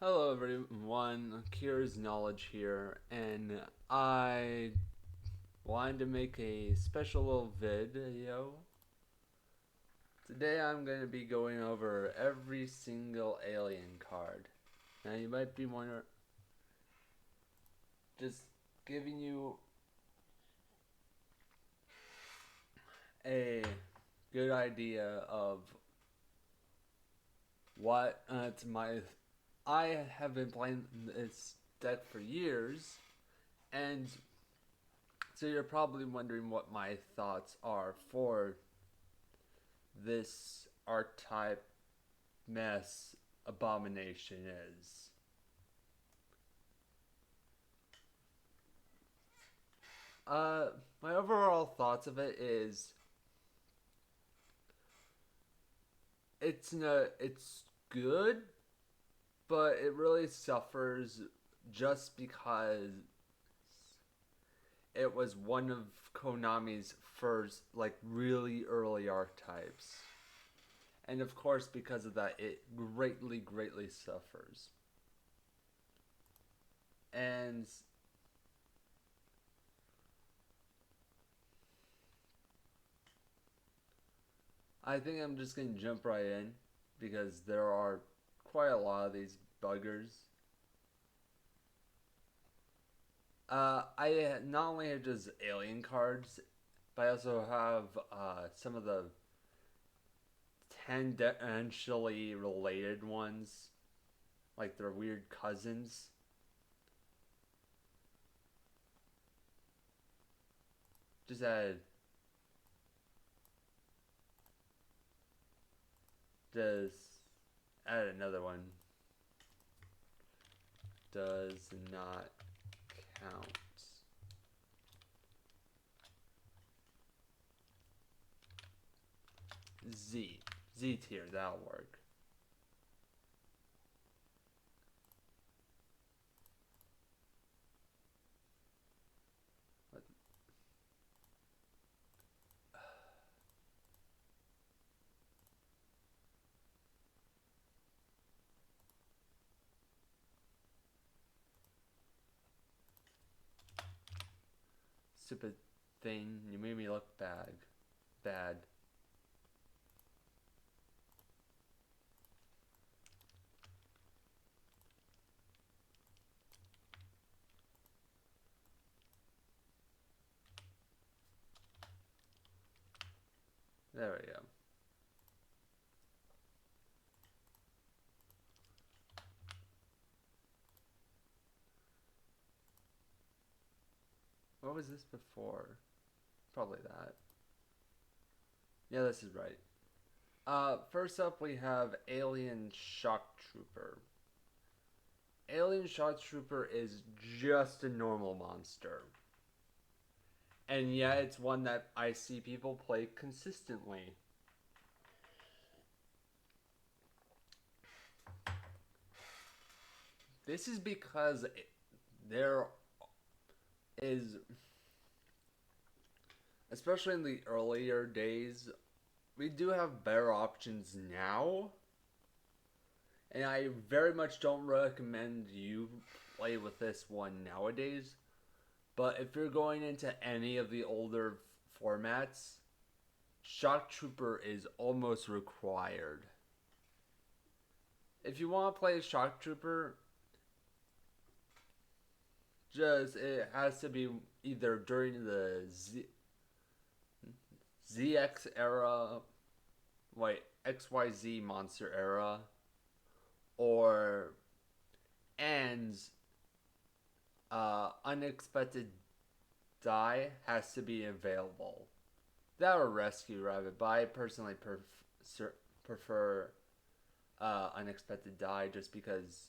Hello everyone, Kira's Knowledge here, and I wanted to make a special little video. Today I'm going to be going over every single alien card. Now you might be wondering, just giving you a good idea of what it's my. I have been playing this deck for years, and so you're probably wondering what my thoughts are for this archetype mess abomination is. My overall thoughts of it is it's good, but it really suffers just because it was one of Konami's first like really early archetypes. And of course because of that it greatly suffers. And I think I'm just gonna jump right in because there are quite a lot of these buggers. I not only have just alien cards, but I also have some of the tangentially related ones, like their weird cousins. Just just add another one. Does not count. Z tier, that'll work. What? Stupid thing, you made me look bad. Bad. There we go. What was this before? Probably that. Yeah, this is right. First up we have Alien Shock Trooper. Alien Shock Trooper is just a normal monster. And yet it's one that I see people play consistently. This is because there is, especially in the earlier days, we do have better options now. And I very much don't recommend you play with this one nowadays. But if you're going into any of the older formats, Shock Trooper is almost required. If you want to play Shock Trooper, just it has to be either during the ZX era, wait, XYZ monster era, or ends unexpected die has to be available. That or rescue rabbit, but I personally prefer unexpected die just because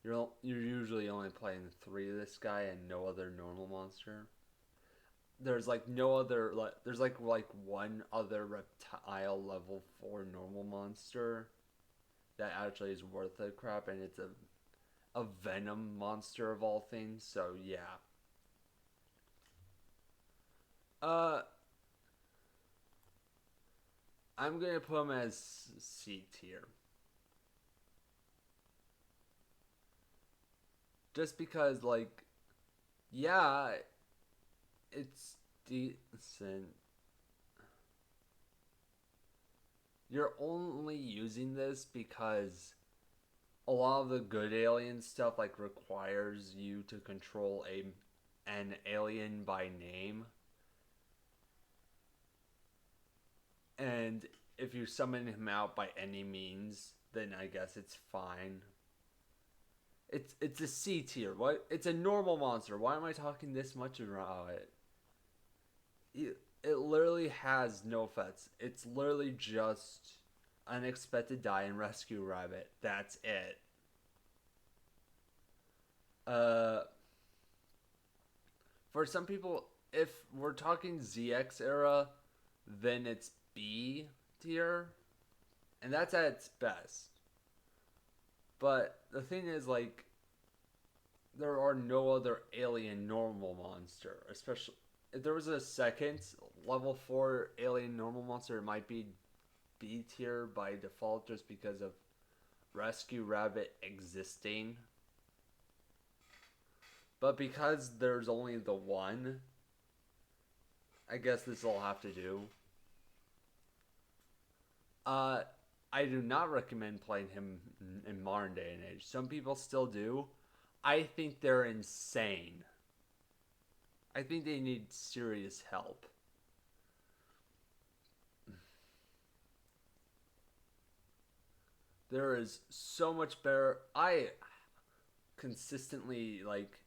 you're usually only playing three of this guy and no other normal monster. There's like no other there's like one other reptile level 4 normal monster that actually is worth the crap, and it's a venom monster of all things. So yeah. Uh, I'm gonna put him as C tier. just because, like, yeah, it's decent. You're only using this because a lot of the good alien stuff like requires you to control a an alien by name, and if you summon him out by any means, then I guess it's fine. It's a C tier. What? It's a normal monster. Why am I talking this much about it? It literally has no effects. It's literally just unexpected die and rescue rabbit. That's it. Uh, for some people, if we're talking ZX era, then it's B tier, and that's at its best. But the thing is, like, there are no other alien normal monster. Especially if there was a second level 4 alien normal monster, it might be B tier by default just because of Rescue Rabbit existing. But because there's only the one, I guess this will have to do. Uh, I do not recommend playing him in modern day and age. Some people still do. I think they're insane. I think they need serious help. There is so much better. I consistently like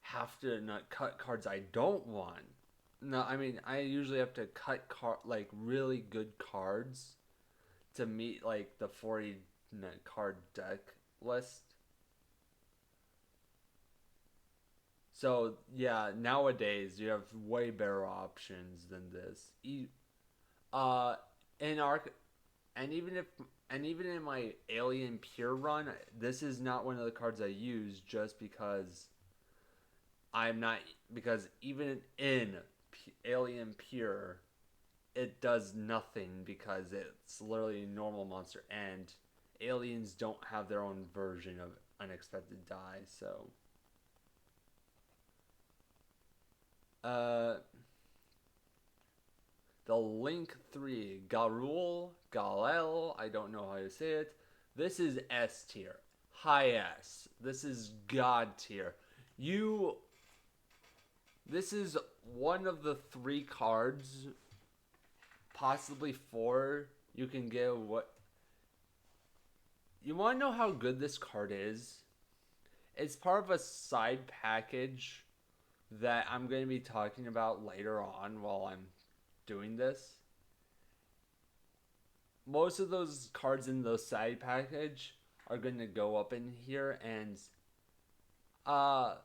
have to not cut cards I don't want. No, I mean I usually have to cut like really good cards to meet like the 40 card deck list. So yeah, nowadays you have way better options than this. Uh, in Arc, and even if and even in my Alien Pure run, this is not one of the cards I use just because I'm not because even in Alien Pure, it does nothing because it's literally a normal monster and aliens don't have their own version of unexpected die. So, uh, the Link 3, Garul, Galel, I don't know how to say it. This is S tier. High S. This is God tier. You. This is one of the 3 cards, possibly 4, you can get what. You want to know how good this card is? It's part of a side package that I'm going to be talking about later on while I'm doing this. Most of those cards in the side package are going to go up in here, and uh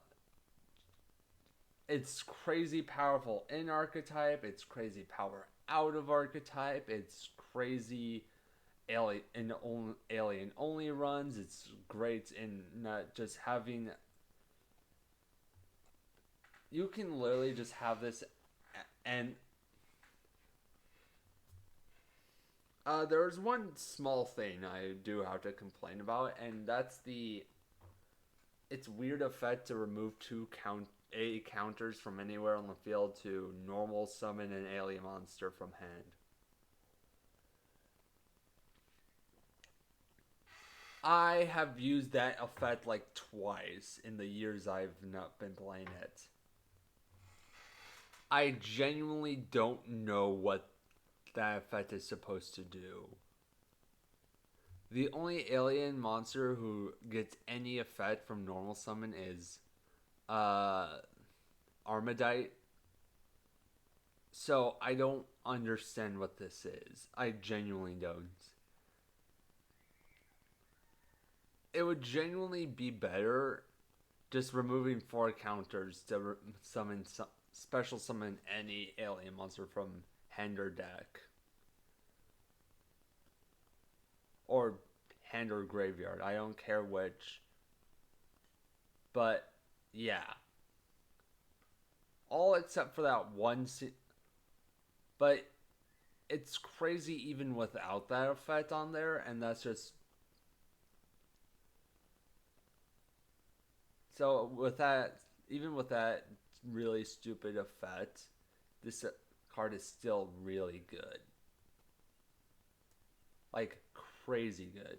it's crazy powerful in archetype, it's crazy power out of archetype, it's crazy alien only runs, it's great in not just having, you can literally just have this. And there's one small thing I do have to complain about, and that's the it's weird effect to remove 2 counters from anywhere on the field to normal summon an alien monster from hand. I have used that effect like twice in the years I've not been playing it. I genuinely don't know what that effect is supposed to do. The only alien monster who gets any effect from normal summon is uh Armadite. So I don't understand what this is. I genuinely don't. It would genuinely be better just removing 4 counters to special summon any alien monster from hand or deck. Or hand or graveyard. I don't care which. But yeah. All except for that one but it's crazy even without that effect on there, and that's just So with that, even with that really stupid effect, this card is still really good. Like crazy good.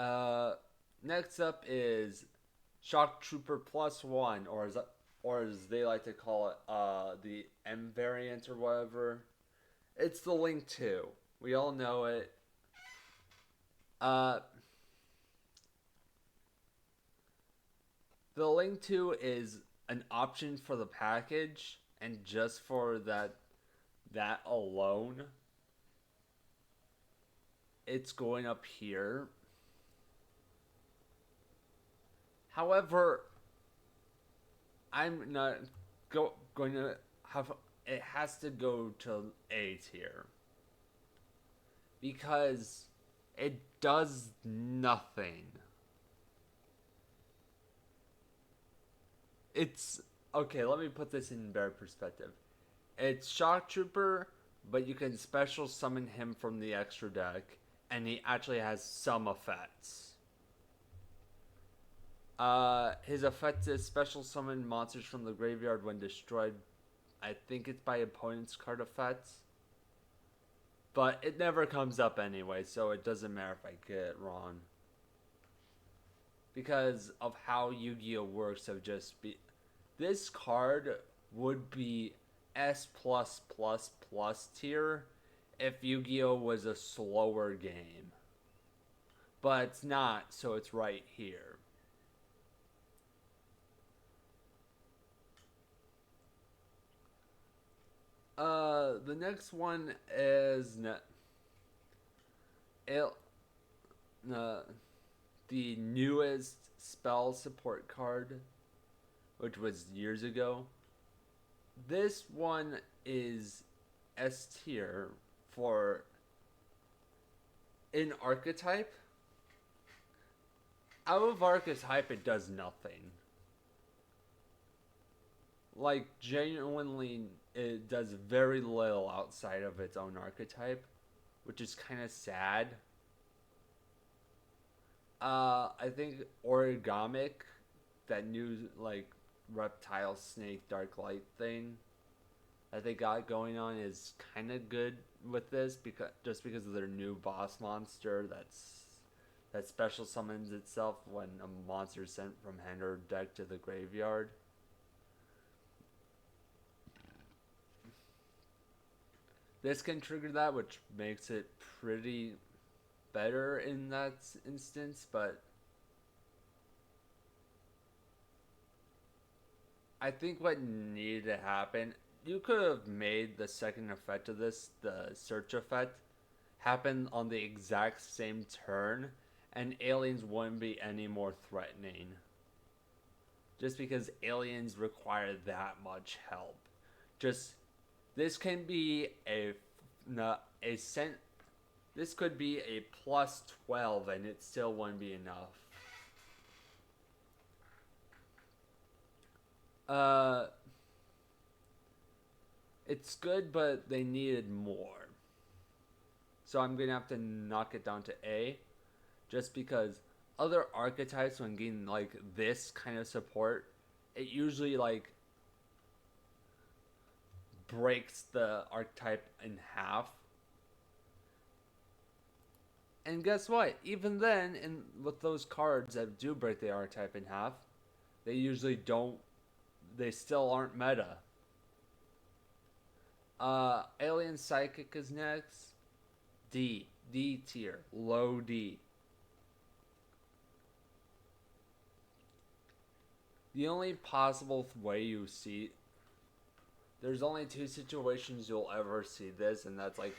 Uh, Next up is Shock Trooper Plus One, or as they like to call it, the M variant or whatever. It's the Link 2. We all know it. Uh, the Link 2 is an option for the package, and just for that alone, it's going up here. However, I'm not going to have it has to go to A tier because it does nothing. It's okay, let me put this in better perspective. It's Shock Trooper, but you can special summon him from the extra deck, and he actually has some effects. His effect is special summon monsters from the graveyard when destroyed. I think it's by opponent's card effects. But it never comes up anyway, so it doesn't matter if I get it wrong. Because of how Yu-Gi-Oh works of just be this card would be S plus plus plus tier if Yu-Gi-Oh was a slower game. But it's not, so it's right here. The next one is it, the newest spell support card, which was years ago. This one is S tier for in archetype. Out of archetype, it does nothing. Like, genuinely, it does very little outside of its own archetype, which is kind of sad. I think Origamic, that new, like, reptile snake dark light thing that they got going on is kind of good with this because of their new boss monster that special summons itself when a monster is sent from hand or deck to the graveyard. This can trigger that, which makes it pretty better in that instance, but I think what needed to happen, you could have made the second effect of this, the search effect, happen on the exact same turn, and aliens wouldn't be any more threatening. Just because aliens require that much help. Just this can be a cent. This could be a plus 12, and it still wouldn't be enough. Uh, it's good, but they needed more. So I'm gonna have to knock it down to A, just because other archetypes, when getting like this kind of support, it usually like breaks the archetype in half. And guess what? Even then, in with those cards that do break the archetype in half, they usually don't. They still aren't meta. Alien Psychic is next. D tier, low D. The only possible way you see, there's only two situations you'll ever see this, and that's like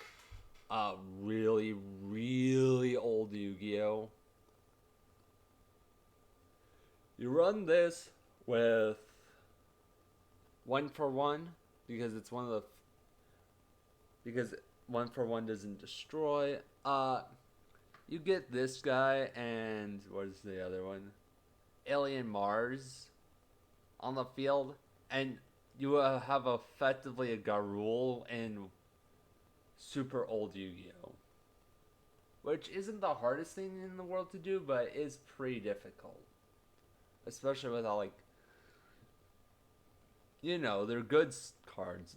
really, really old Yu-Gi-Oh. You run this with 1 for 1 because it's one of the because 1 for 1 doesn't destroy. You get this guy and what is the other one? Alien Mars on the field, and you have effectively a Garul in super old Yu-Gi-Oh, which isn't the hardest thing in the world to do, but is pretty difficult. Especially with all, like, they're good cards.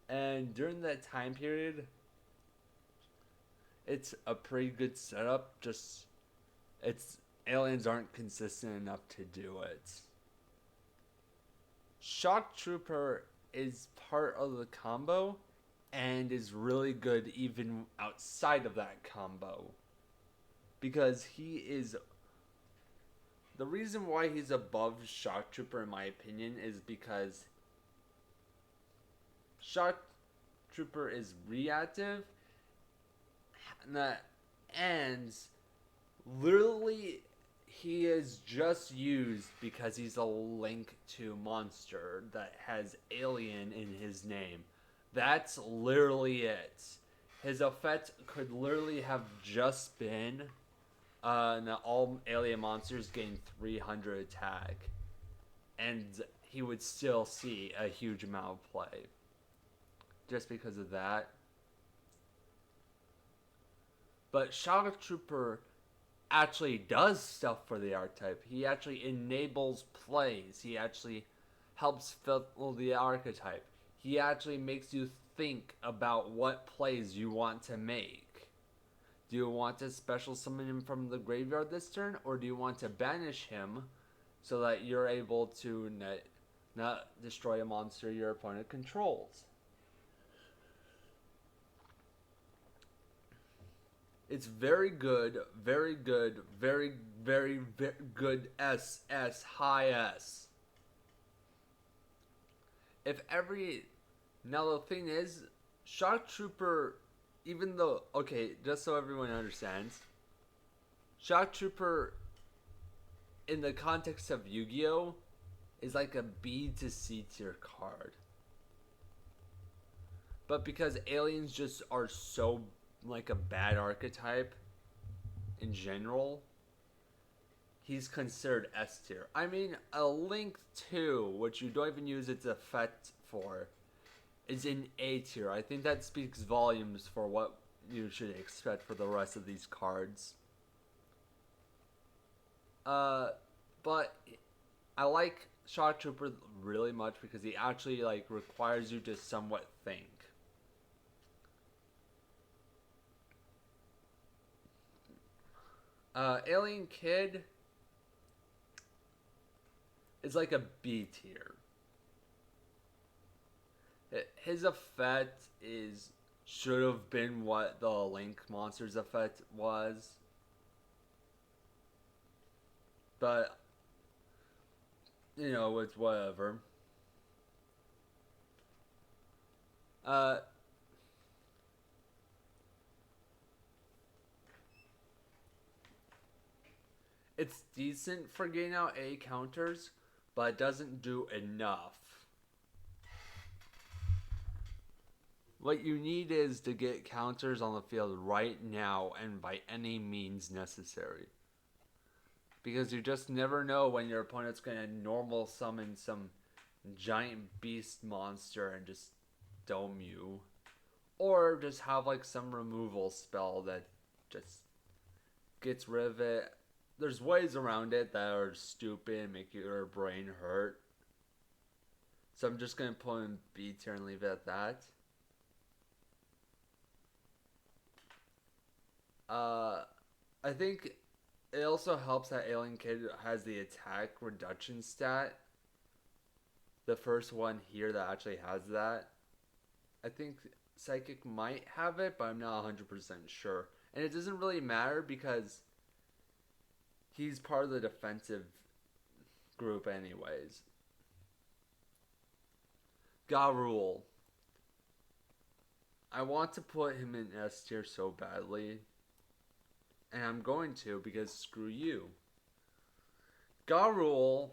And during that time period, it's a pretty good setup. Just, it's aliens aren't consistent enough to do it. Shock Trooper is part of the combo and is really good even outside of that combo. Because he is. The reason why he's above Shock Trooper, in my opinion, is because Shock Trooper is reactive, and that ends. Literally, he is just used because he's a link to monster that has alien in his name. That's literally it. His effect could literally have just been all alien monsters gain 300 attack, and he would still see a huge amount of play. Just because of that. But Shock Trooper actually does stuff for the archetype. He actually enables plays. He actually helps fill the archetype. He actually makes you think about what plays you want to make. Do you want to special summon him from the graveyard this turn, or do you want to banish him so that you're able to not destroy a monster your opponent controls? It's very good, very good, very, very, very good SS, high S. Now the thing is, Shock Trooper, even though, okay, just so everyone understands, Shock Trooper, in the context of Yu-Gi-Oh, is like a B to C tier card. But because aliens just are so like a bad archetype in general, he's considered S tier. I mean, a Link 2, which you don't even use its effect for, is in A tier. I think that speaks volumes for what you should expect for the rest of these cards. But I like Shock Trooper really much because he actually like requires you to somewhat think. Alien Kid is like a B tier. His effect should have been what the Link Monsters effect was. But, it's whatever. It's decent for getting out A counters, but it doesn't do enough. What you need is to get counters on the field right now and by any means necessary. Because you just never know when your opponent's going to normal summon some giant beast monster and just dome you. Or just have like some removal spell that just gets rid of it. There's ways around it that are stupid and make your brain hurt. So I'm just going to put in B tier and leave it at that. I think it also helps that Alien Kid has the attack reduction stat. The first one here that actually has that. I think Psychic might have it, but I'm not 100% sure. And it doesn't really matter because he's part of the defensive group anyways. Garul. I want to put him in S tier so badly. And I'm going to because screw you. Garul.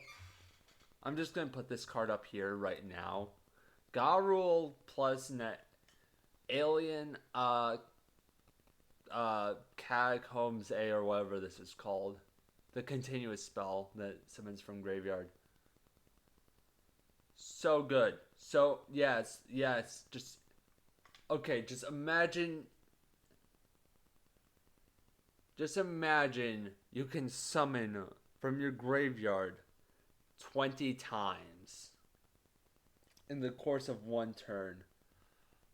I'm just going to put this card up here right now. Garul plus Alien Catacombs A or whatever this is called. The continuous spell that summons from graveyard. So good. So, yes. Just Okay, just imagine you can summon from your graveyard 20 times in the course of one turn.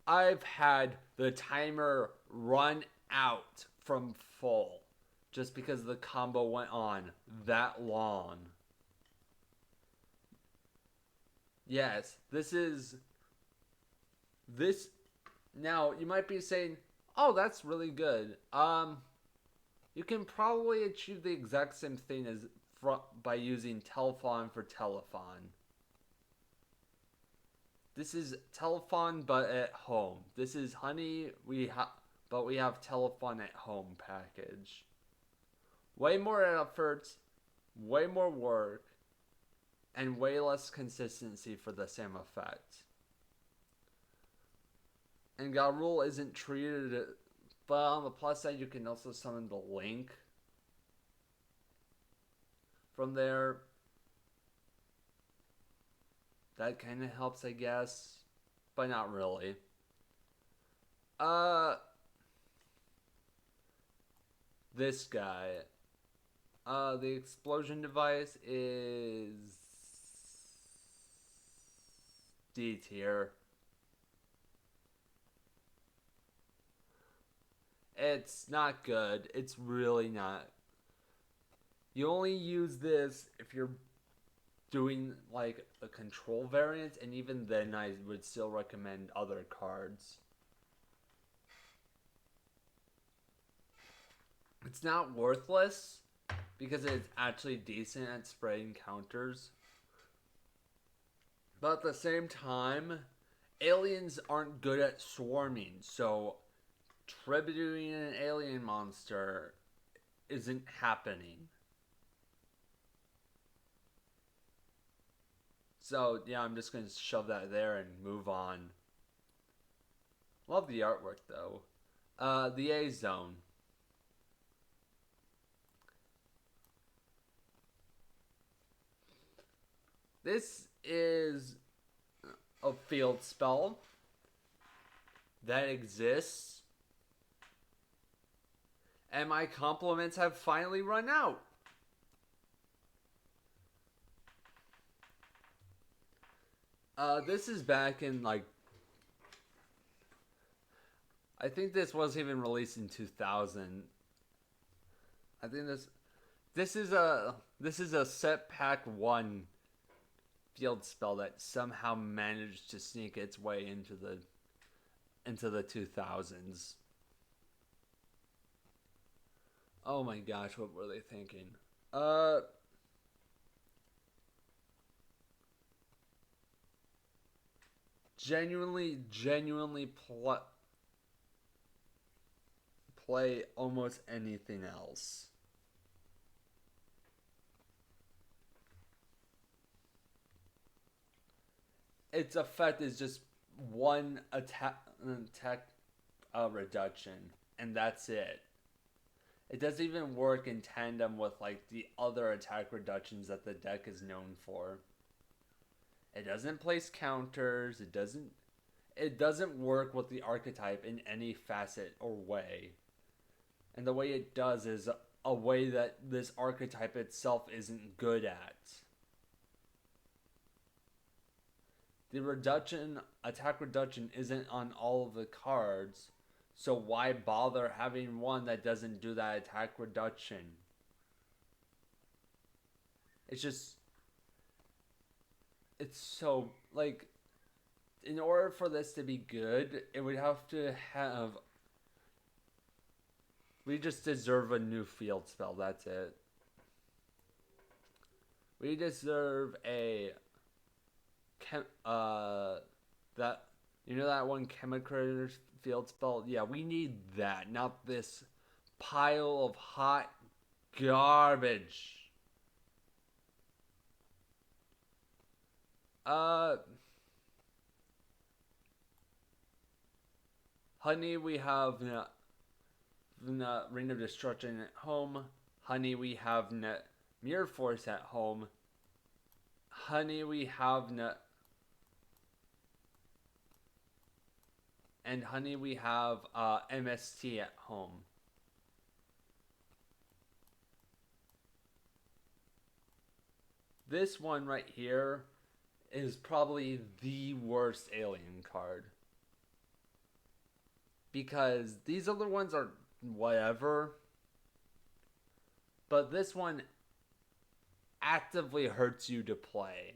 I've had the timer run out from full just because the combo went on that long. Yes, this now you might be saying, "Oh, that's really good." You can probably achieve the exact same thing as by using Telephon for Telephon. This is Telephon but at home. This is Honey but we have Telephon at home package. Way more effort, way more work, and way less consistency for the same effect. And Garul isn't treated, but on the plus side, you can also summon the Link from there. That kind of helps, I guess, but not really. Uh, this guy. The explosion device is D tier. It's not good. It's really not. You only use this if you're doing like a control variant, and even then, I would still recommend other cards. It's not worthless because it's actually decent at spraying counters. But at the same time, aliens aren't good at swarming, so tributing an alien monster isn't happening. So, yeah, I'm just going to shove that there and move on. Love the artwork, though. The A Zone. This is a field spell that exists, and my compliments have finally run out. This is back in like, I think this was even released in 2000. I think this is a set pack 1 field spell that somehow managed to sneak its way into the 2000s. Oh my gosh, what were they thinking? Genuinely play almost anything else. Its effect is just one attack reduction, and that's it. It doesn't even work in tandem with like the other attack reductions that the deck is known for. It doesn't place counters. It doesn't work with the archetype in any facet or way. And the way it does is a way that this archetype itself isn't good at. The attack reduction isn't on all of the cards, so why bother having one that doesn't do that attack reduction? It's just, it's so, like, in order for this to be good, it would have to have, we just deserve a new field spell, that's it. We deserve a, that, you know that one Chemicrator field spell? Yeah, we need that, not this pile of hot garbage. Honey, we have Ring of Destruction at home. Honey, we have Mirror Force at home. Honey, we have And honey, we have MST at home. This one right here is probably the worst alien card. Because these other ones are whatever. But this one actively hurts you to play.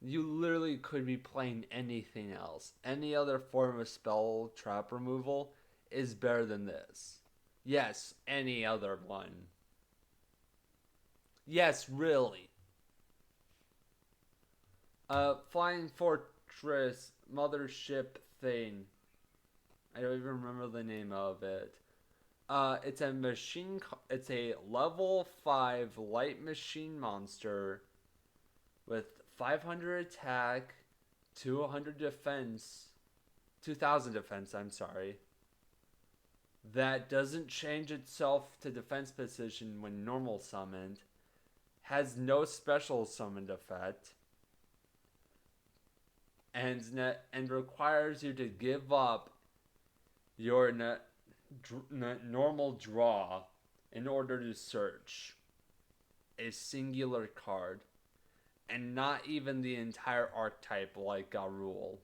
You literally could be playing anything else. Any other form of spell trap removal is better than this. Yes, any other one. Yes, really. Flying Fortress Mothership thing. I don't even remember the name of it. It's a machine. It's a level 5 light machine monster with 500 attack, 200 defense, 2000 defense. I'm sorry. That doesn't change itself to defense position when normal summoned. Has no special summoned effect. And requires you to give up your normal draw in order to search a singular card, and not even the entire archetype like Garul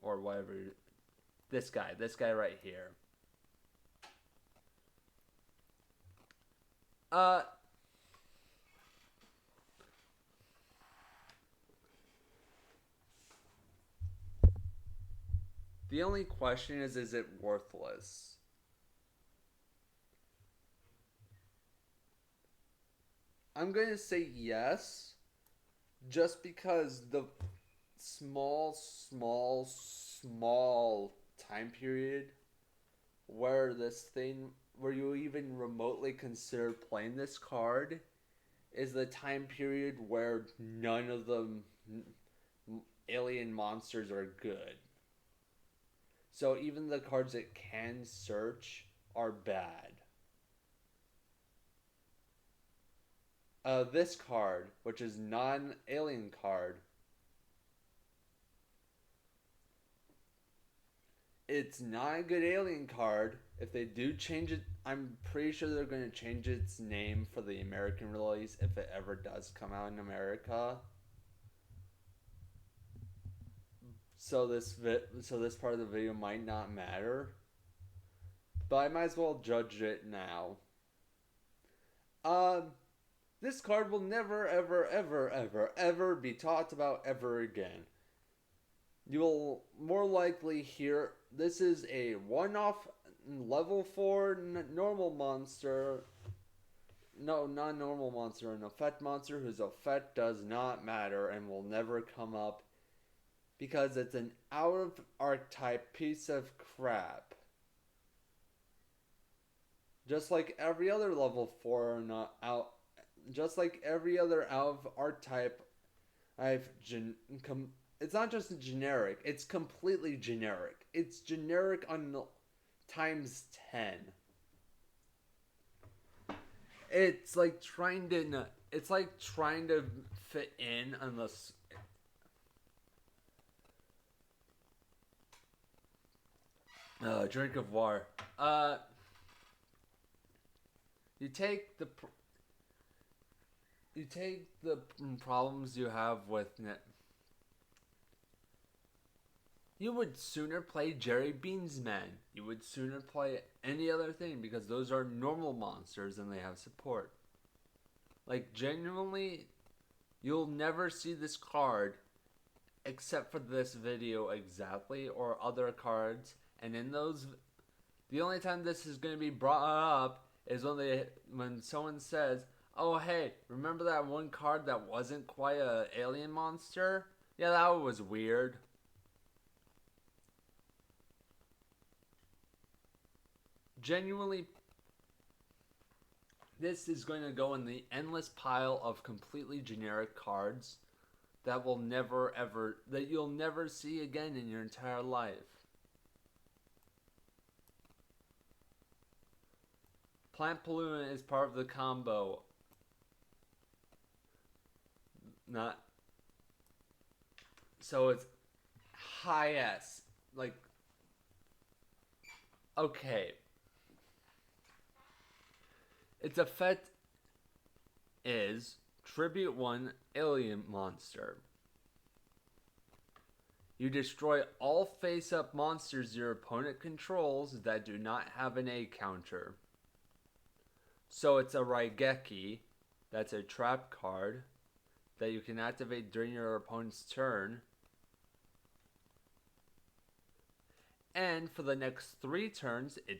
or whatever. This guy right here. The only question is it worthless? I'm going to say yes, just because the small time period where you even remotely consider playing this card is the time period where none of the alien monsters are good. So even the cards that can search are bad. This card, which is non-alien card, it's not a good alien card. If they do change it, I'm pretty sure they're going to change its name for the American release if it ever does come out in America. So this part of the video might not matter, but I might as well judge it now. This card will never, ever, ever, ever, ever be talked about ever again. You will more likely hear this is a one-off level 4 normal monster. No, not normal monster, an effect monster whose effect does not matter and will never come up because it's an out of archetype piece of crap. Just like every other level 4 not out, just like every other out of archetype, it's not just generic, it's completely generic. It's generic on times 10. It's like trying to fit in unless drink of water. You take the problems you have with you would sooner play Jerry Beans Man. You would sooner play any other thing because those are normal monsters and they have support. Like, genuinely, you'll never see this card except for this video exactly, or other cards. And in those, the only time this is going to be brought up is when someone says, "Oh, hey, remember that one card that wasn't quite an alien monster? Yeah, that was weird." Genuinely, this is going to go in the endless pile of completely generic cards that you'll never see again in your entire life. Plant Pollutant is part of the combo. So it's high S. Like, okay. Its effect is Tribute 1 Alien Monster. You destroy all face-up monsters your opponent controls that do not have an A counter. So it's a Raigeki, that's a trap card that you can activate during your opponent's turn. And for the next 3 turns, it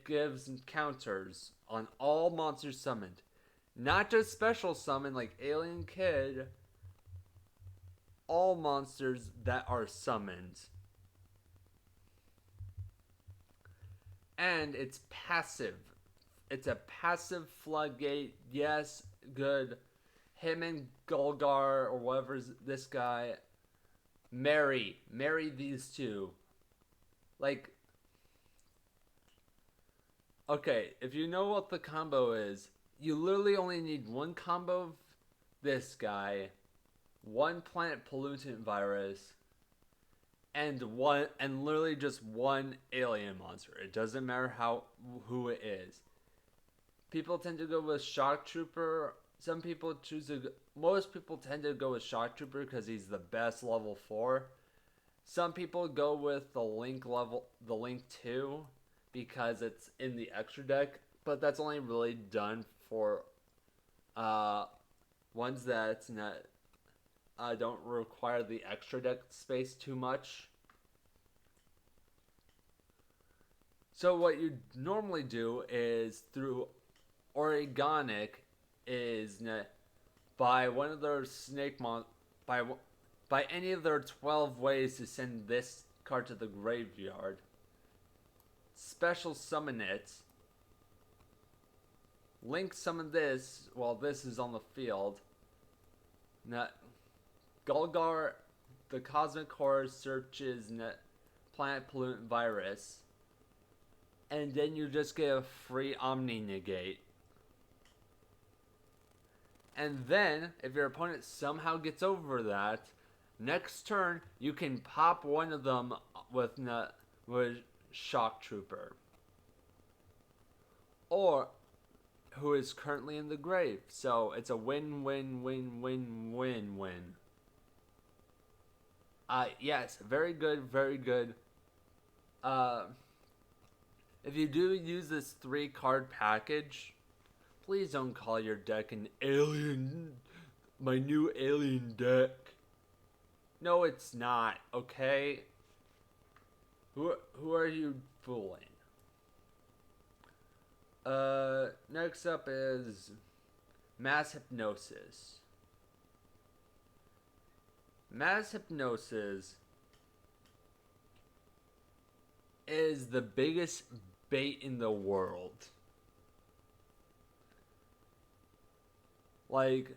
gives counters on all monsters summoned. Not just special summon like Alien Kid, all monsters that are summoned. And it's passive. It's a passive floodgate. Yes, good. Him and Golgar or whatever's this guy. Marry these two. Like, okay, if you know what the combo is, you literally only need one combo of this guy, one planet pollutant virus, and literally just one alien monster. It doesn't matter who it is. People tend to go with Shock Trooper. Most people tend to go with Shock Trooper because he's the best level 4. Some people go with the Link 2 because it's in the extra deck, but that's only really done for ones that don't require the extra deck space too much. So what you normally do is through Origonic is by one of their by any of their 12 ways to send this card to the graveyard. Special summon it. Link summon this while this is on the field. Now, Golgar, the Cosmic Horror searches Planet Pollutant Virus. And then you just get a free Omni Negate. And then, if your opponent somehow gets over that, next turn you can pop one of them with Shock Trooper. Or who is currently in the grave. So it's a win-win-win-win-win-win. Yes, very good, very good. If you do use this 3-card package, please don't call your deck an alien, my new alien deck. No, it's not, okay? Who are you fooling? Next up is Mass Hypnosis. Mass Hypnosis is the biggest bait in the world. Like,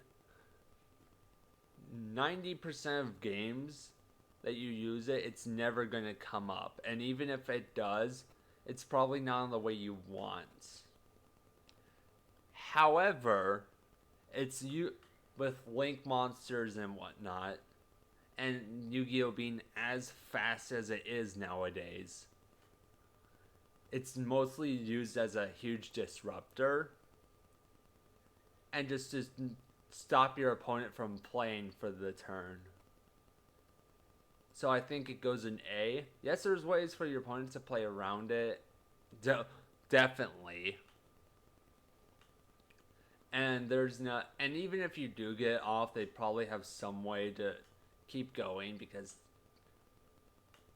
90% of games that you use it, it's never going to come up. And even if it does, it's probably not in the way you want. However, it's with Link monsters and whatnot, and Yu-Gi-Oh! Being as fast as it is nowadays, it's mostly used as a huge disruptor and just to stop your opponent from playing for the turn. So I think it goes in A. Yes, there's ways for your opponent to play around it. Definitely. And and even if you do get off, they probably have some way to keep going because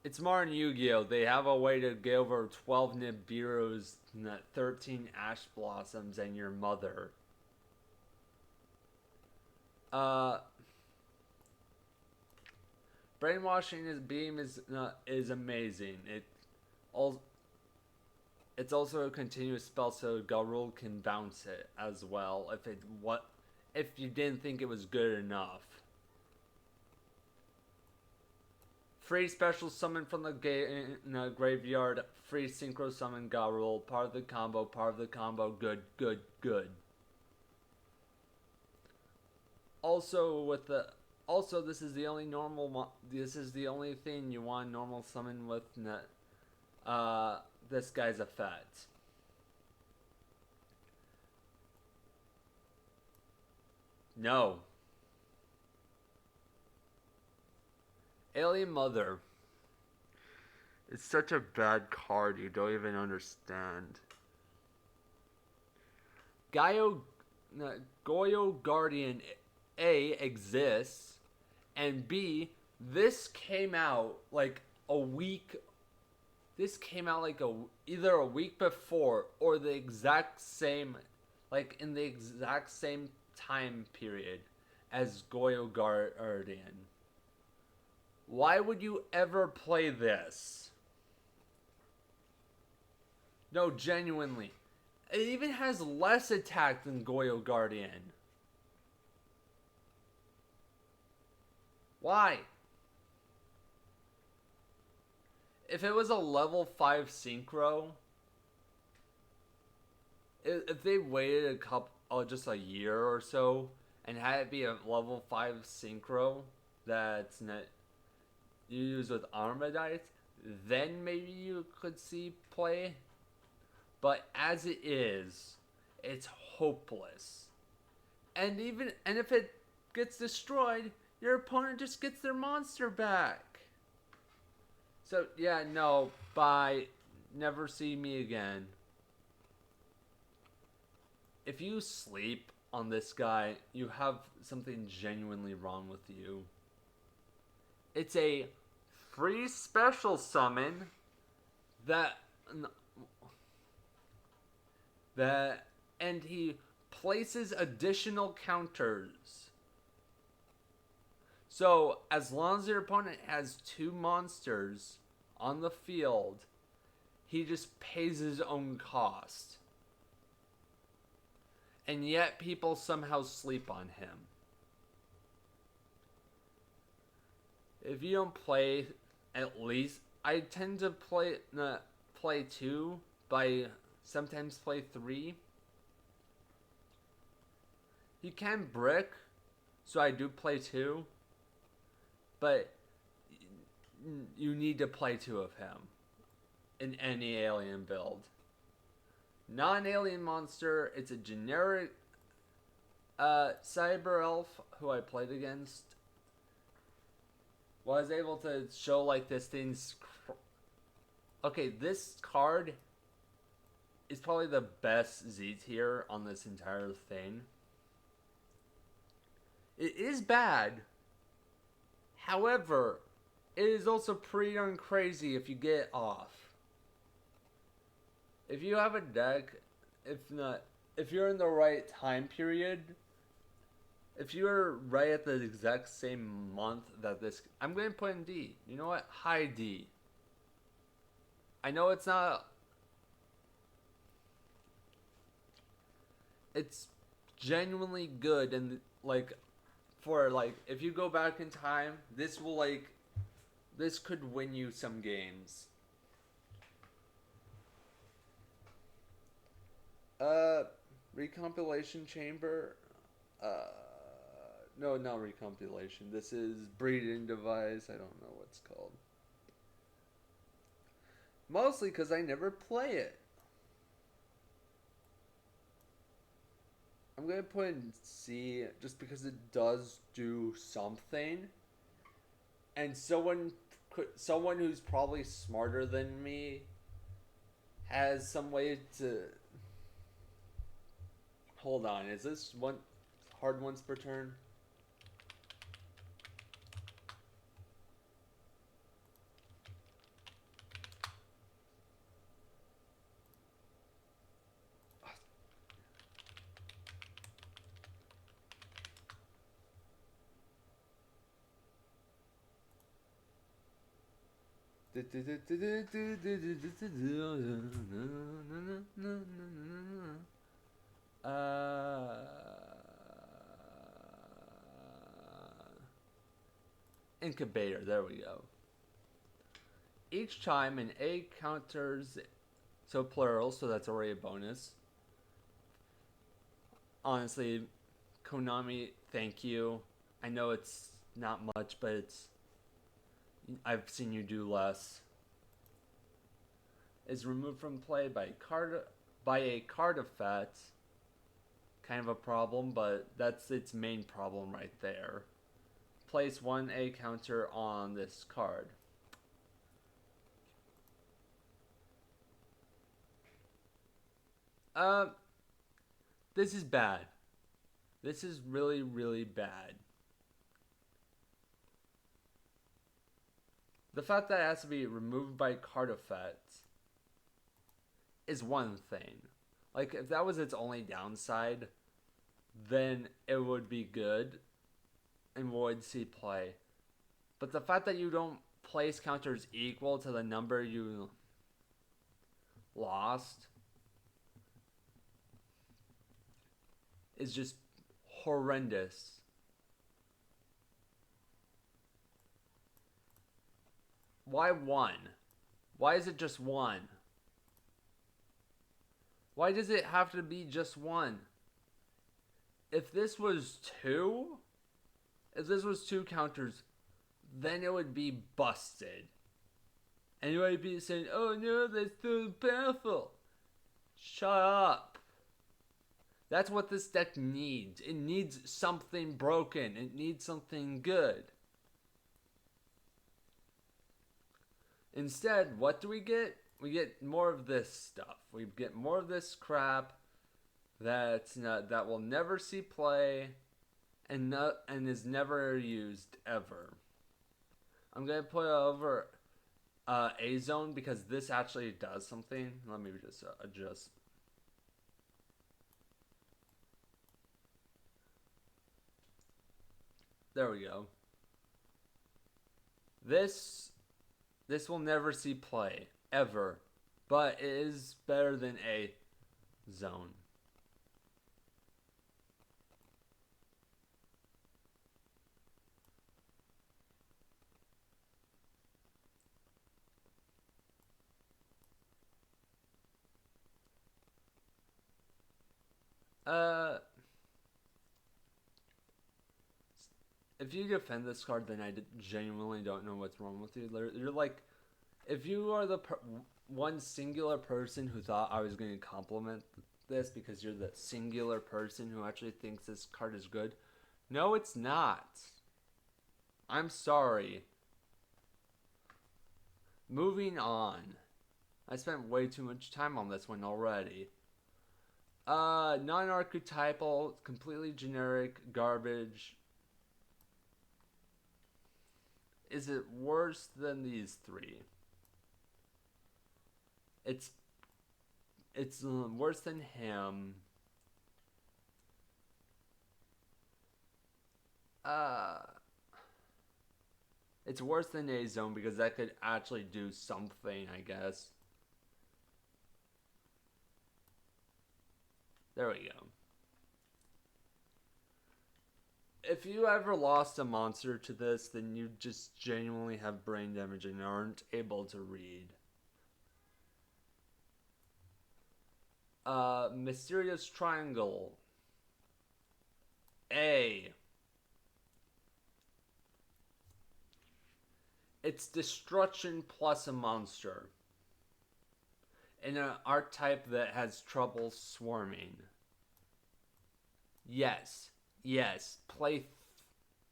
it's more than Yu-Gi-Oh! They have a way to get over 12 Nibiru's, 13 Ash Blossoms, and your mother. Brainwashing his beam is amazing. It's also a continuous spell, so Garul can bounce it as well if you didn't think it was good enough. Free special summon from the graveyard. Free synchro summon Garul. Part of the combo. Good, good, good. Also with the Also, this is the only this is the only thing you want normal summon with this guy's effect. No. Alien Mother. It's such a bad card you don't even understand. Gaio, Goyo Guardian A exists, and B, this came out like a week. This came out like either a week before or the exact same, like in the exact same time period as Goyo Guardian. Why would you ever play this? No, genuinely. It even has less attack than Goyo Guardian. Why? If it was a level 5 synchro, if they waited a couple, just a year or so, and had it be a level 5 synchro that's not you use with Armadites, then maybe you could see play. But as it is, it's hopeless. And if it gets destroyed, your opponent just gets their monster back. So yeah, no, bye. Never see me again. If you sleep on this guy, you have something genuinely wrong with you. It's a free special summon that and he places additional counters. So as long as your opponent has 2 monsters on the field, he just pays his own cost. And yet people somehow sleep on him. If you don't play, at least I tend to play 2, but I sometimes play 3. He can brick, so I do play 2. But you need to play 2 of him in any alien build. Non-alien monster, it's a generic cyber elf who I played against. Was able to show like this thing's. Okay, this card is probably the best Z tier on this entire thing. It is bad. However, it is also pretty darn crazy if you get it off. If you have a deck, if you're in the right time period, if you're right at the exact same month that this, I'm going to put in D. You know what? High D. I know it's not. It's genuinely good, and like, for like, if you go back in time, this could win you some games. Recompilation chamber. No, not recompilation. This is breeding device. I don't know what's called. Mostly because I never play it. I'm gonna put in C just because it does do something. And someone who's probably smarter than me has some way to. Hold on, is this one hard once per turn? Incubator, there we go. Each time an A counters, so plural, so that's already a bonus. Honestly, Konami, thank you. I know it's not much, but I've seen you do less. Is removed from play by a card effect. Kind of a problem, but that's its main problem right there. Place 1A counter on this card. Uh, this is bad. This is really, really bad. The fact that it has to be removed by card effect is one thing. Like, if that was its only downside, then it would be good and would see play. But the fact that you don't place counters equal to the number you lost is just horrendous. Why one? Why is it just one? Why does it have to be just one? If this was two, if this was two counters, then it would be busted. And you might be saying, oh no, that's too powerful. Shut up. That's what this deck needs. It needs something broken. It needs something good. Instead, what do we get? We get more of this stuff. We get more of this crap that will never see play and is never used ever. I'm gonna put over A zone because this actually does something. Let me just adjust. There we go. This will never see play ever, but it is better than A zone. If you defend this card, then I genuinely don't know what's wrong with you. You're like, if you are the one singular person who thought I was going to compliment this because you're the singular person who actually thinks this card is good. No, it's not. I'm sorry. Moving on. I spent way too much time on this one already. Non-archetypal, completely generic, garbage. Is it worse than these three? It's worse than him. It's worse than A zone because that could actually do something, I guess. There we go. If you ever lost a monster to this, then you just genuinely have brain damage and aren't able to read. Mysterious Triangle. A. It's destruction plus a monster. In an archetype that has trouble swarming. Yes.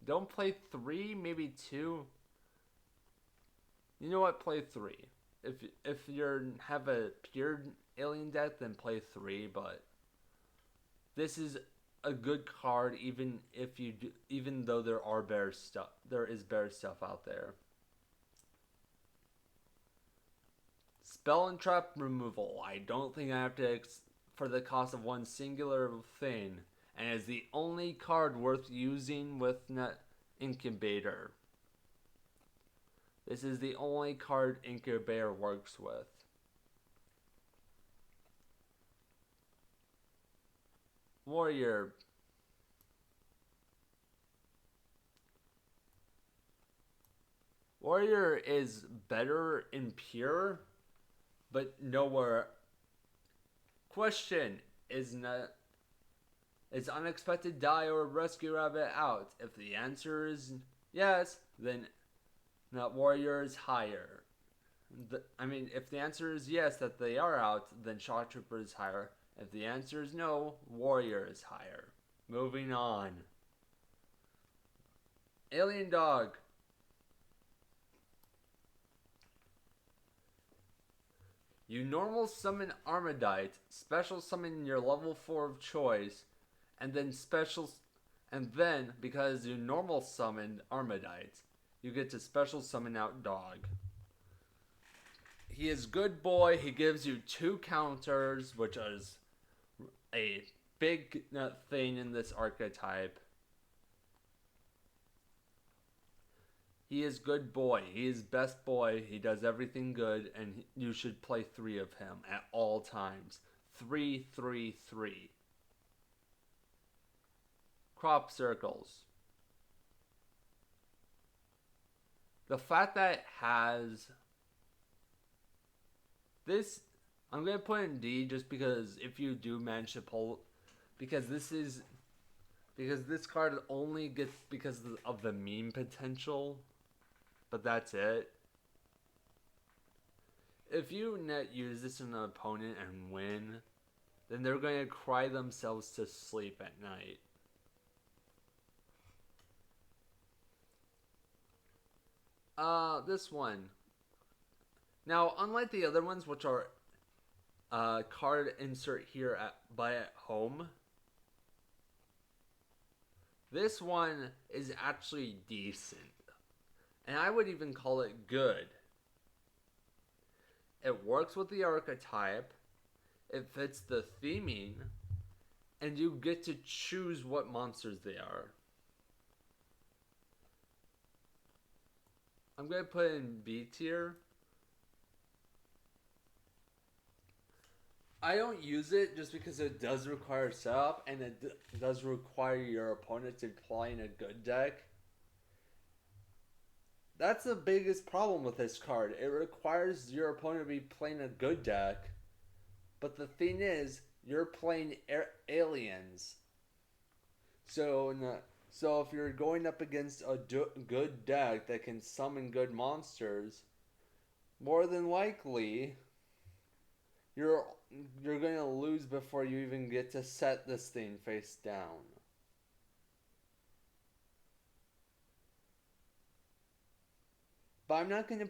Don't play 3, maybe 2. You know what? Play 3. If you have a pure alien deck, then play 3. But this is a good card, even though there is bear stuff out there. Spell and trap removal. I don't think I have to for the cost of one singular thing, and is the only card worth using with Net Incubator. This is the only card Incubator works with. Warrior. Warrior is better in pure, but nowhere. Question: Is unexpected die or rescue rabbit out? If the answer is yes, then that warrior is higher. I mean, if the answer is yes, that they are out, then shock trooper is higher. If the answer is no, warrior is higher. Moving on. Alien dog. You normal summon Armadite, special summon your level 4 of choice, and then because you normal summoned Armadite, you get to special summon out dog. He is good boy. He gives you 2 counters, which is a big thing in this archetype. He is good boy. He is best boy. He does everything good, and you should play 3 of him at all times. 3, 3, 3. Crop circles. The fact that it has this, I'm going to put in D just because if you do manage to pull, because this card only gets because of the meme potential, but that's it. If you net use this on an opponent and win, then they're going to cry themselves to sleep at night. This one. Now, unlike the other ones, which are card insert here at home, this one is actually decent. And I would even call it good. It works with the archetype, it fits the theming, and you get to choose what monsters they are. I'm going to put it in B tier. I don't use it just because it does require setup, and it does require your opponent to play in a good deck. That's the biggest problem with this card. It requires your opponent to be playing a good deck, but the thing is, you're playing aliens. So if you're going up against a good deck that can summon good monsters, more than likely you're going to lose before you even get to set this thing face down. But I'm not going to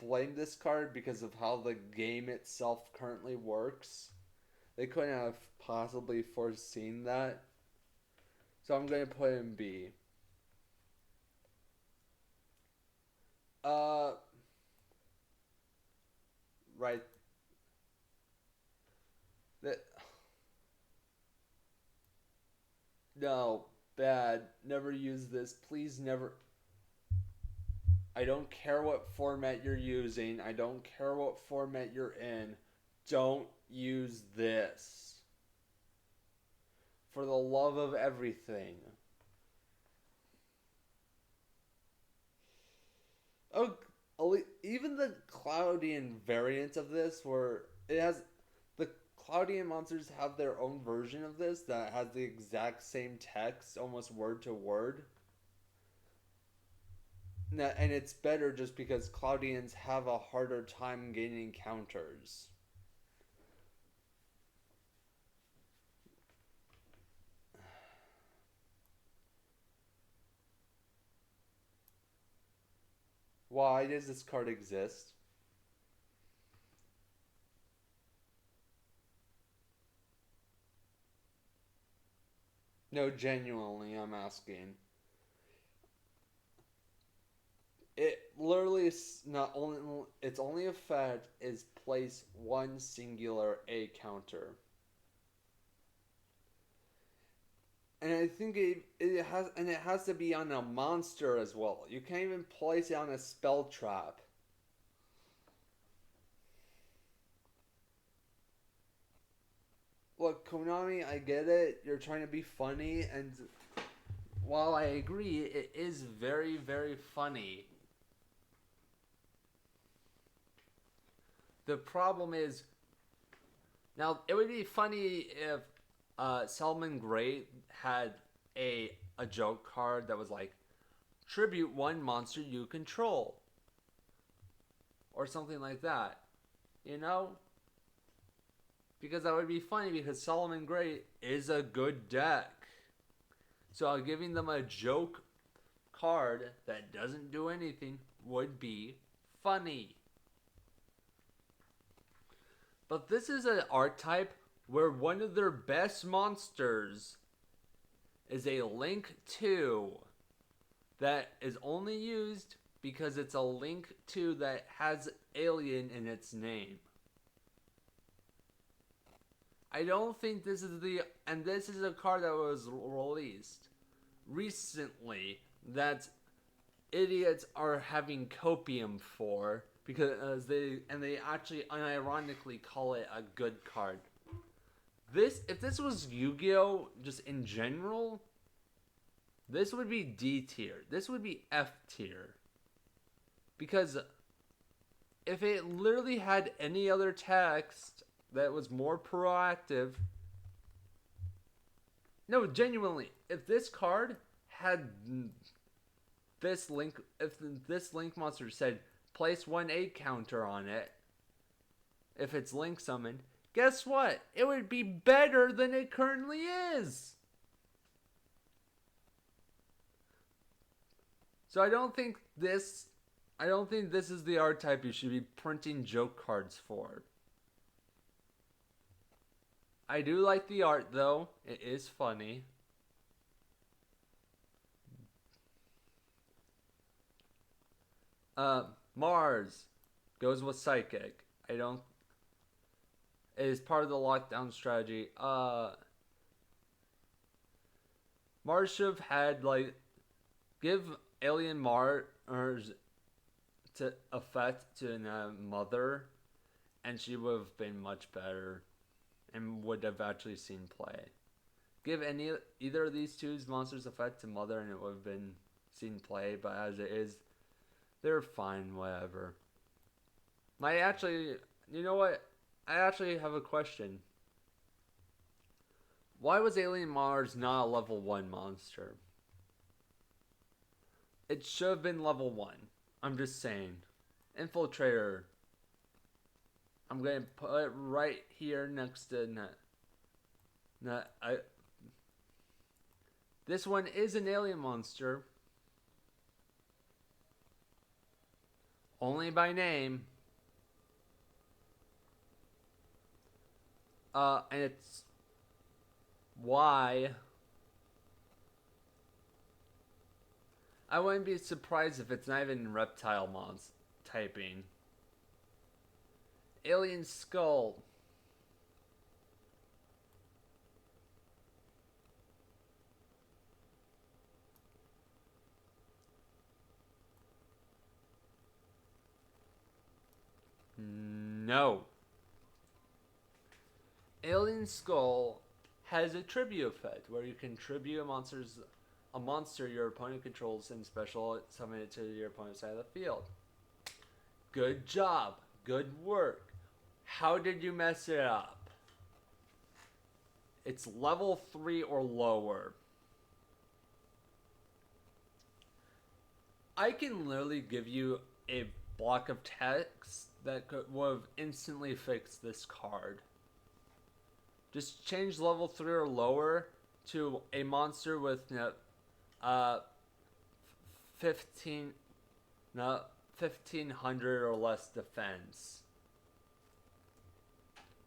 blame this card because of how the game itself currently works. They couldn't have possibly foreseen that. So I'm going to put in B. Right. That. No, bad. Never use this. Please never. I don't care what format you're using. I don't care what format you're in. Don't use this. For the love of everything. Oh, even the Cloudian variant of this, where it has the Cloudian monsters have their own version of this that has the exact same text, almost word to word. And it's better just because Cloudians have a harder time gaining counters. Why does this card exist? No, genuinely, I'm asking. It literally is not only its only effect is place one singular A counter. And I think it has to be on a monster as well. You can't even place it on a spell trap. Look, Konami, I get it. You're trying to be funny, and while I agree, it is very, very funny. The problem is, now it would be funny if Salmon Gray had a joke card that was like, tribute one monster you control. Or something like that. You know? Because that would be funny because Solomon Gray is a good deck. So giving them a joke card that doesn't do anything would be funny. But this is an archetype where one of their best monsters is a Link 2 that is only used because it's a Link 2 that has alien in its name. I don't think this is and this is a card that was released recently that idiots are having copium for because they actually unironically call it a good card. If this was Yu-Gi-Oh! Just in general, this would be D tier. This would be F tier. Because if it literally had any other text that was more proactive. No, genuinely, if this card had this link, if this link monster said place 1/8 counter on it, if it's link summoned, guess what? It would be better than it currently is. So I don't think this is the archetype you should be printing joke cards for. I do like the art though. It is funny. Mars goes with Psychic. It is part of the lockdown strategy. Mars should have had give Alien Mars to effect to a mother, and she would have been much better, and would have actually seen play. Give either of these two monsters effect to mother, and it would have been seen play. But as it is, they're fine, whatever. You know what? I actually have a question. Why was Alien Mars not a level 1 monster? It should have been level 1. I'm just saying. Infiltrator. I'm going to put it right here next to this one is an alien monster. Only by name. And it's why I wouldn't be surprised if it's not even reptile typing. Alien Skull. No. Alien Skull has a tribute effect where you can tribute a monster your opponent controls and special summon it to your opponent's side of the field. Good job. Good work. How did you mess it up? It's level 3 or lower. I can literally give you a block of text that would have instantly fixed this card. Just change level 3 or lower to a monster with 1500 or less defense.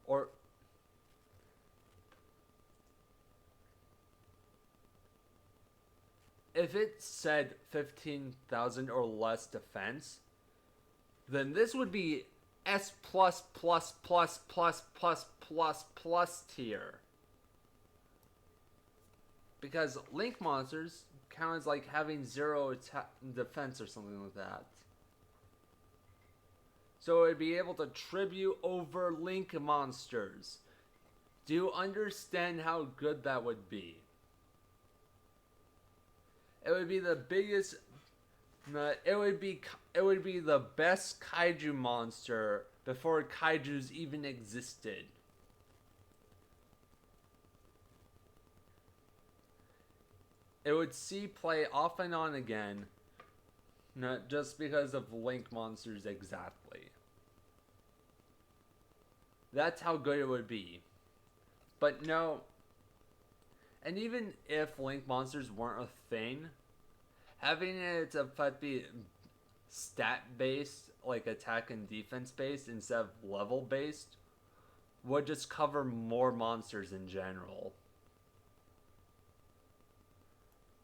Or if it said 15,000 or less defense, then this would be S plus plus plus plus plus plus plus tier. Because Link monsters count as having 0 defense or something like that. So it would be able to tribute over Link monsters. Do you understand how good that would be? It would be the biggest. It would be the best kaiju monster before kaijus even existed. It would see play off and on again Not just because of Link monsters exactly. That's how good it would be. But no, and even if Link monsters weren't a thing, having its effect be stat based, like attack and defense based instead of level based, would just cover more monsters in general.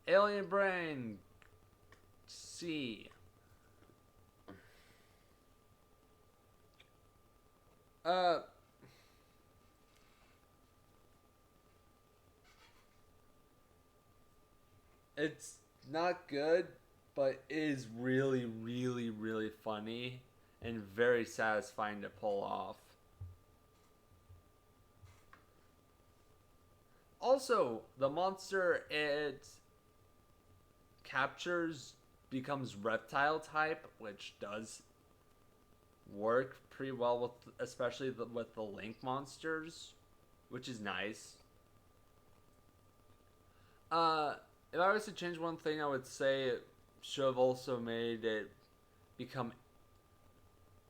Alien Brain C. Uh, it's not good, but it is really, really, really funny and very satisfying to pull off. Also, the monster it captures becomes reptile type, which does work pretty well with, especially with the Link monsters, which is nice. Uh, if I was to change one thing, I would say it should have also made it become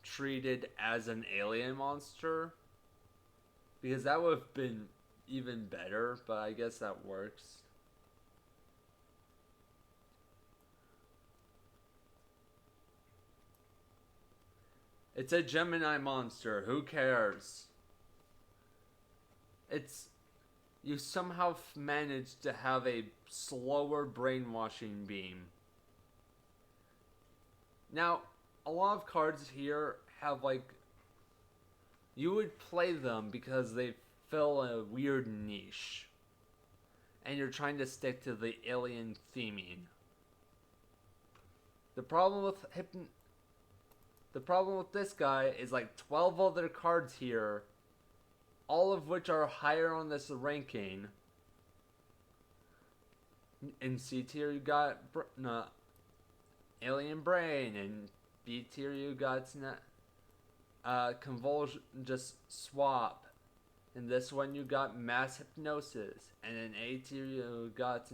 treated as an alien monster, because that would have been even better. But I guess that works. It's a Gemini monster. Who cares? It's you somehow managed to have a slower brainwashing beam. Now, a lot of cards here have like you would play them because they fill a weird niche, and you're trying to stick to the alien theming. The problem with the problem with this guy is like 12 other cards here, all of which are higher on this ranking. In C tier, you got Alien Brain, and B tier, you got Convulsion, just Swap. In this one, you got Mass Hypnosis, and in A tier, you got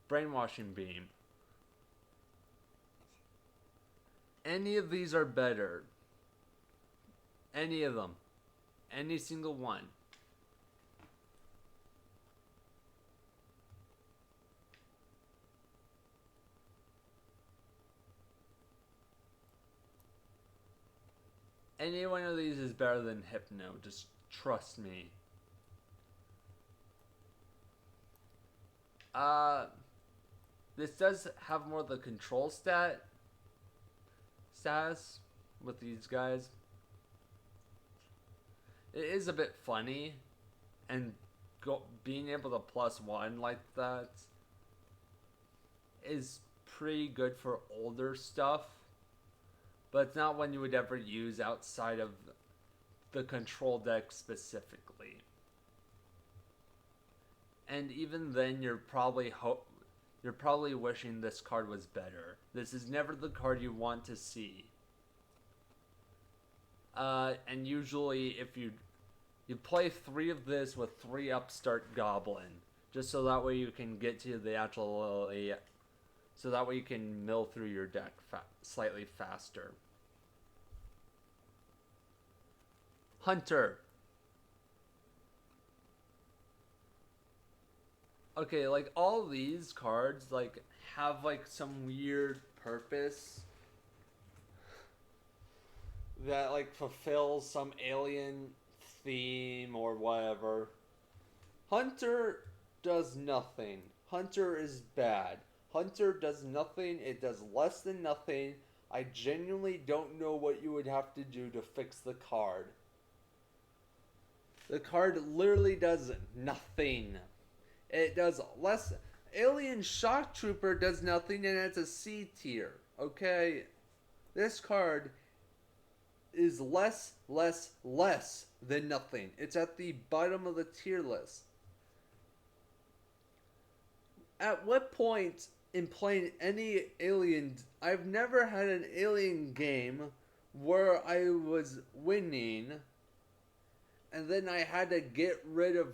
Brainwashing Beam. Any of these are better. Any of them. Any single one. Any one of these is better than Hypno. Just trust me. Uh, this does have more of the control status with these guys. It is a bit funny, and being able to +1 like that is pretty good for older stuff, but it's not one you would ever use outside of the control deck specifically. And even then, you're probably wishing this card was better. This is never the card you want to see. And usually, if you play 3 of this with 3 Upstart Goblin, just so that way you can get to the actual, so that way you can mill through your deck slightly faster. Hunter. Okay, like all these cards like have like some weird purpose that like fulfills some alien theme or whatever. Hunter does nothing. Hunter is bad. Hunter does nothing. It does less than nothing. I genuinely don't know what you would have to do to fix the card. The card literally does nothing. It does less. Alien Shock Trooper does nothing, and it's a C tier. Okay? This card is less than nothing. It's at the bottom of the tier list. At what point in playing any Alien, I've never had an Alien game where I was winning and then I had to get rid of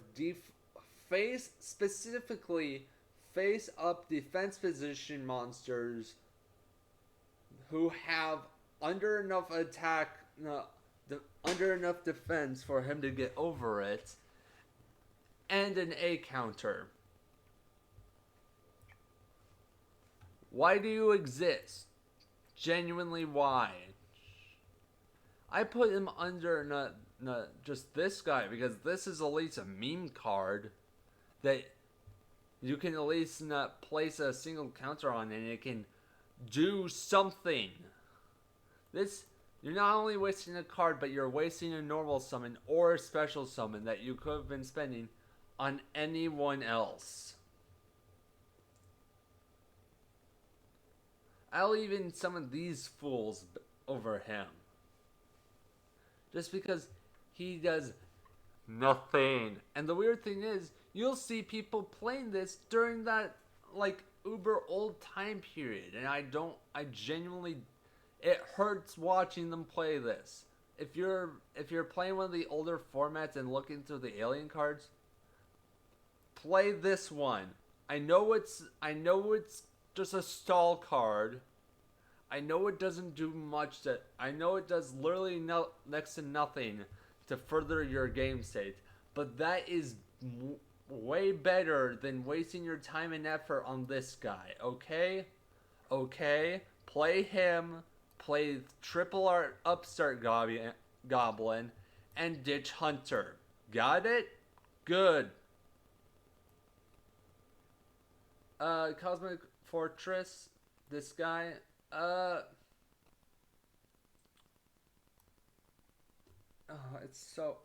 specifically face up defense position monsters who have under enough attack, no, under enough defense for him to get over it, and an A counter. Why do you exist? Genuinely, why? I put him under not just this guy because this is at least a meme card that you can at least not place a single counter on and it can do something. This, you're not only wasting a card, but you're wasting a normal summon or a special summon that you could have been spending on anyone else. I'll even summon these fools over him. Just because he does nothing. And the weird thing is, you'll see people playing this during that, like, uber old time period. And I genuinely, it hurts watching them play this. If you're playing one of the older formats and looking through the alien cards, play this one. I know it's just a stall card. I know it doesn't do much. I know it does literally next to nothing to further your game state. But that is way better than wasting your time and effort on this guy. Okay? Okay? Play him. Play Triple Art Upstart Goblin. And ditch Hunter. Got it? Good. Cosmic Fortress, this guy, it's so...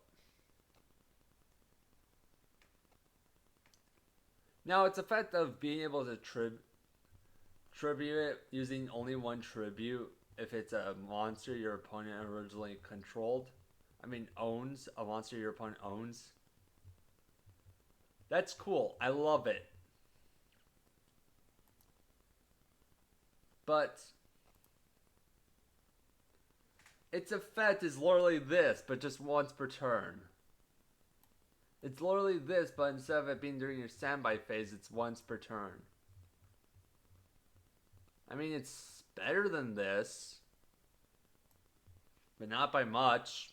Now, it's a fact of being able to tribute it using only one tribute if it's a monster your opponent originally controlled. Owns. A monster your opponent owns. That's cool. I love it. But its effect is literally this, but just once per turn. It's literally this, but instead of it being during your standby phase, it's once per turn. It's better than this, but not by much.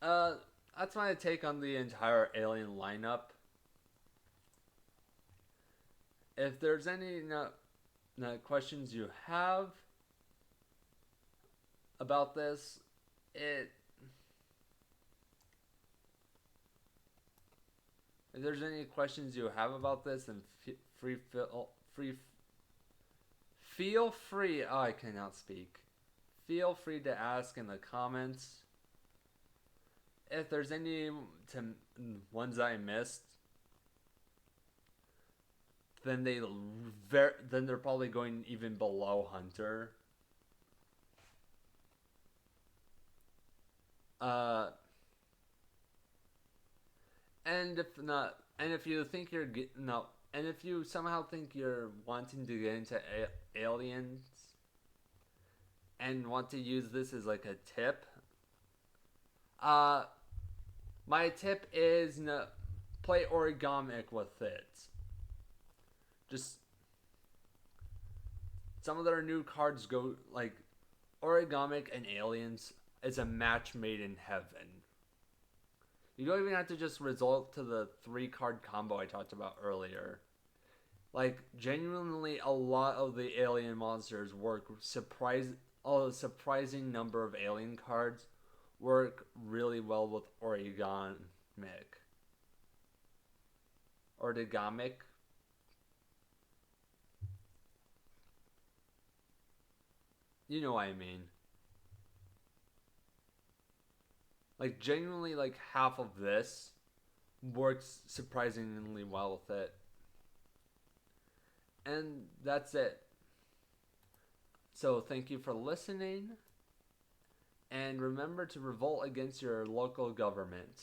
That's my take on the entire Alien lineup. If there's any questions you have about this, if there's any questions you have about this, then feel free. Oh, I cannot speak. Feel free to ask in the comments. If there's any ones I missed, then they're probably going even below Hunter. And if you think and if you somehow think you're wanting to get into aliens and want to use this as like a tip, my tip is play Origamic with it. Just some of their new cards go like Origamic and Aliens is a match made in heaven. You don't even have to just resort to the 3-card combo I talked about earlier. Like, genuinely, a lot of the alien monsters work a surprising number of alien cards work really well with Origamic. You know what I mean. Like, genuinely, like, half of this works surprisingly well with it. And that's it. So, thank you for listening. And remember to revolt against your local government.